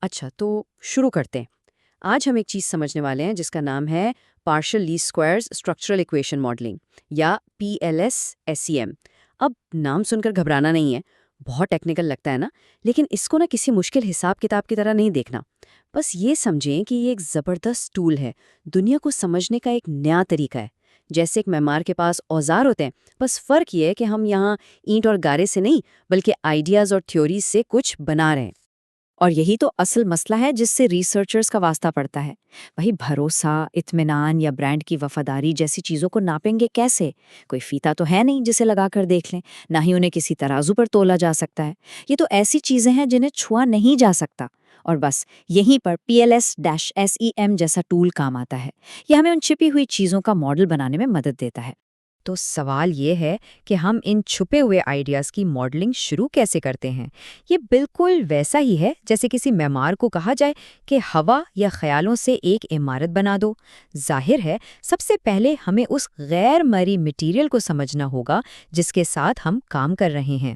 اچھا تو شروع کرتے ہیں۔ آج ہم ایک چیز سمجھنے والے ہیں جس کا نام ہے partial list squares structural equation modelling یا PLS-SEM۔ اب نام سن کر گھبرانا نہیں ہے، بہت ٹیکنیکل لگتا ہے نا، لیکن اس کو کسی مشکل حساب کتاب کی طرح نہیں دیکھنا۔ بس یہ سمجھیں کہ یہ ایک زبردست ٹول ہے، دنیا کو سمجھنے کا ایک نیا طریقہ ہے۔ جیسے ایک معمار کے پاس اوزار ہوتے ہیں، بس فرق یہ ہے کہ ہم یہاں اینٹ اور گارے سے نہیں بلکہ آئیڈیاز اور تھیوریز سے کچھ بنا رہے ہیں۔ اور یہی تو اصل مسئلہ ہے جس سے ریسرچرز کا واسطہ پڑتا ہے۔ وہی بھروسہ، اطمینان یا برانڈ کی وفاداری جیسی چیزوں کو ناپیں گے کیسے؟ کوئی فیتہ تو ہے نہیں جسے لگا کر دیکھ لیں، نہ ہی انہیں کسی ترازو پر تولا جا سکتا ہے۔ یہ تو ایسی چیزیں ہیں جنہیں چھوا نہیں جا سکتا، اور بس یہیں پر PLS-SEM جیسا ٹول کام آتا ہے۔ یہ ہمیں ان چھپی ہوئی چیزوں کا ماڈل بنانے میں مدد دیتا ہے۔ تو سوال یہ ہے کہ ہم ان چھپے ہوئے آئیڈیاز کی ماڈلنگ شروع کیسے کرتے ہیں؟ یہ بالکل ویسا ہی ہے جیسے کسی معمار کو کہا جائے کہ ہوا یا خیالوں سے ایک عمارت بنا دو۔ ظاہر ہے سب سے پہلے ہمیں اس غیر مرئی مٹیریل کو سمجھنا ہوگا جس کے ساتھ ہم کام کر رہے ہیں۔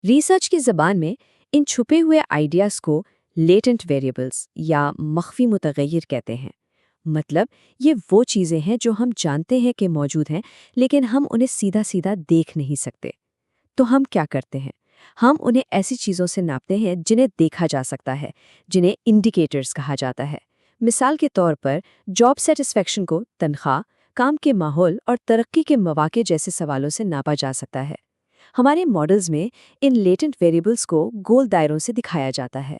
ریسرچ کی زبان میں ان چھپے ہوئے آئیڈیاز کو لیٹنٹ ویریبلز یا مخفی متغیر کہتے ہیں۔ مطلب یہ وہ چیزیں ہیں جو ہم جانتے ہیں کہ موجود ہیں، لیکن ہم انہیں سیدھا سیدھا دیکھ نہیں سکتے۔ تو ہم کیا کرتے ہیں؟ ہم انہیں ایسی چیزوں سے ناپتے ہیں جنہیں دیکھا جا سکتا ہے، جنہیں انڈیکیٹرز کہا جاتا ہے۔ مثال کے طور پر جاب سیٹسفیکشن کو تنخواہ، کام کے ماحول اور ترقی کے مواقع جیسے سوالوں سے ناپا جا سکتا ہے۔ ہمارے ماڈلز میں ان لیٹنٹ ویریبلز کو گول دائروں سے دکھایا جاتا ہے۔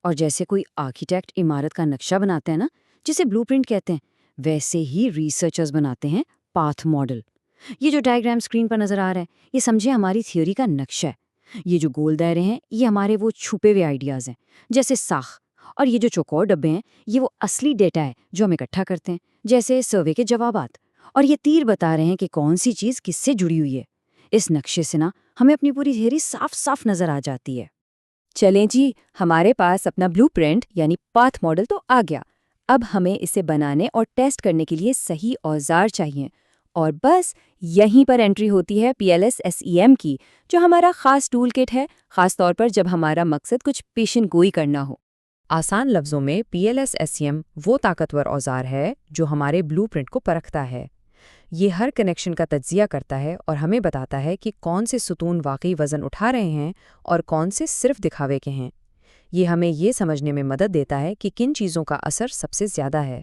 اور جیسے کوئی آرکیٹیکٹ عمارت کا نقشہ بناتے ہیں نا، جسے بلو پرنٹ کہتے ہیں، ویسے ہی ریسرچرز بناتے ہیں پاتھ ماڈل۔ یہ جو ڈائیگرام اسکرین پر نظر آ رہا ہے، یہ سمجھے ہماری تھیوری کا نقشہ ہے۔ یہ جو گول دائرے ہیں یہ ہمارے وہ چھپے ہوئے آئیڈیاز ہیں جیسے ساخ، اور یہ جو چوکور ڈبے ہیں یہ وہ اصلی ڈیٹا ہے جو ہم اکٹھا کرتے ہیں جیسے سروے کے جوابات، اور یہ تیر بتا رہے ہیں کہ کون سی چیز کس سے جڑی ہوئی ہے۔ اس نقشے سے ہمیں اپنی پوری تھیوری صاف صاف نظر آ جاتی ہے۔ چلیں جی، ہمارے پاس اپنا بلو پرنٹ یعنی پاتھ ماڈل تو آ گیا۔ اب ہمیں اسے بنانے اور ٹیسٹ کرنے کے لیے صحیح اوزار چاہیے، اور بس یہیں پر انٹری ہوتی ہے PLS-SEM کی، جو ہمارا خاص ٹول کٹ ہے، خاص طور پر جب ہمارا مقصد کچھ پیشن گوئی کرنا ہو۔ آسان لفظوں میں PLS-SEM وہ طاقتور اوزار ہے جو ہمارے بلو پرنٹ کو پرکھتا ہے۔ یہ ہر کنیکشن کا تجزیہ کرتا ہے اور ہمیں بتاتا ہے کہ کون سے ستون واقعی وزن اٹھا رہے ہیں اور کون سے صرف دکھاوے کے ہیں۔ یہ ہمیں یہ سمجھنے میں مدد دیتا ہے کہ کن چیزوں کا اثر سب سے زیادہ ہے۔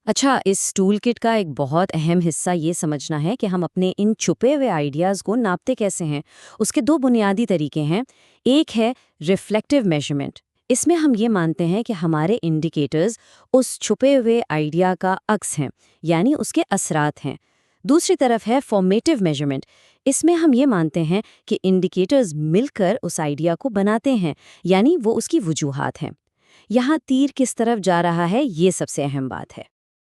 اچھا، اس ٹول کٹ کا ایک بہت اہم حصہ یہ سمجھنا ہے کہ ہم اپنے ان چھپے ہوئے آئیڈیاز کو ناپتے کیسے ہیں۔ اس کے دو بنیادی طریقے ہیں۔ ایک ہے ریفلیکٹیو میجرمنٹ۔ اس میں ہم یہ مانتے ہیں کہ ہمارے انڈیکیٹرز اس چھپے ہوئے آئیڈیا کا عکس ہیں، یعنی اس کے اثرات ہیں۔ دوسری طرف ہے فارمیٹیو میجرمنٹ۔ اس میں ہم یہ مانتے ہیں کہ انڈیکیٹرز مل کر اس آئیڈیا کو بناتے ہیں، یعنی وہ اس کی وجوہات ہیں۔ یہاں تیر کس طرف جا رہا ہے، یہ سب سے اہم بات ہے۔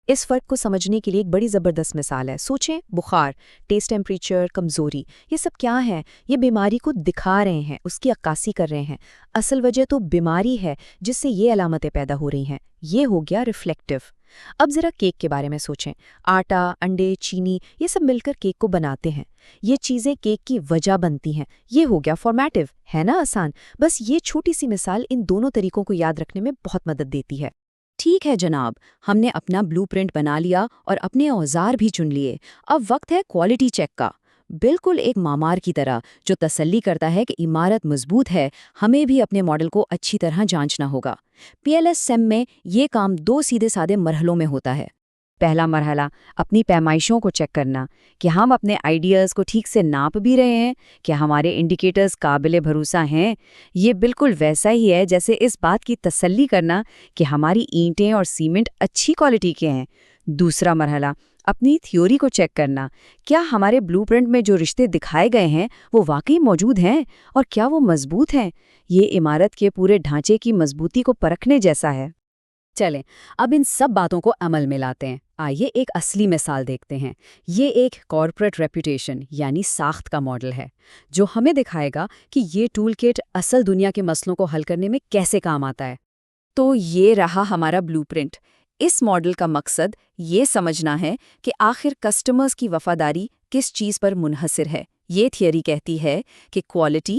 اس فرق کو سمجھنے کے لیے ایک بڑی زبردست مثال ہے۔ سوچیں، بخار، ٹیسٹ ٹیمپریچر، کمزوری، یہ سب کیا ہیں؟ یہ بیماری کو دکھا رہے ہیں، اس کی عکاسی کر رہے ہیں۔ اصل وجہ تو بیماری ہے جس سے یہ علامتیں پیدا ہو رہی ہیں۔ یہ ہو گیا ریفلیکٹیو۔ اب ذرا کیک کے بارے میں سوچیں۔ آٹا، انڈے، چینی، یہ سب مل کر کیک کو بناتے ہیں۔ یہ چیزیں کیک کی وجہ بنتی ہیں۔ یہ ہو گیا فارمیٹیو، ہے نا آسان؟ بس یہ چھوٹی سی مثال ان دونوں طریقوں کو یاد رکھنے میں بہت مدد دیتی ہے۔ ٹھیک ہے جناب، ہم نے اپنا بلو پرنٹ بنا لیا اور اپنے اوزار بھی چن لیے۔ اب وقت ہے کوالٹی چیک کا۔ بالکل ایک معمار کی طرح جو تسلی کرتا ہے کہ عمارت مضبوط ہے، ہمیں بھی اپنے ماڈل کو اچھی طرح جانچنا ہوگا۔ PLS-SEM میں یہ کام دو سیدھے سادے مرحلوں میں ہوتا ہے۔ پہلا مرحلہ اپنی پیمائشوں کو چیک کرنا کہ ہم اپنے آئیڈیاز کو ٹھیک سے ناپ بھی رہے ہیں، کہ ہمارے انڈیکیٹرز قابل بھروسہ ہیں۔ یہ بالکل ویسا ہی ہے جیسے اس بات کی تسلی کرنا کہ ہماری اینٹیں اور سیمنٹ اچھی کوالٹی کے ہیں۔ دوسرا مرحلہ اپنی تھیوری کو چیک کرنا، کیا ہمارے بلو پرنٹ میں جو رشتے دکھائے گئے ہیں وہ واقعی موجود ہیں اور کیا وہ مضبوط ہیں۔ یہ عمارت کے پورے ڈھانچے کی مضبوطی کو پرکھنے جیسا ہے۔ چلیں اب ان سب باتوں کو عمل میں لاتے ہیں۔ آئیے ایک اصلی مثال دیکھتے ہیں۔ یہ ایک کارپوریٹ ریپوٹیشن یعنی ساخت کا ماڈل ہے جو ہمیں دکھائے گا کہ یہ ٹول کٹ اصل دنیا کے مسئلوں کو حل کرنے میں کیسے کام آتا ہے۔ تو یہ رہا ہمارا بلو پرنٹ۔ اس ماڈل کا مقصد یہ سمجھنا ہے کہ آخر کسٹمرز کی وفاداری کس چیز پر منحصر ہے۔ یہ تھیوری کہتی ہے کہ کوالٹی،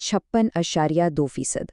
56.2%।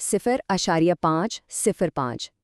0.505।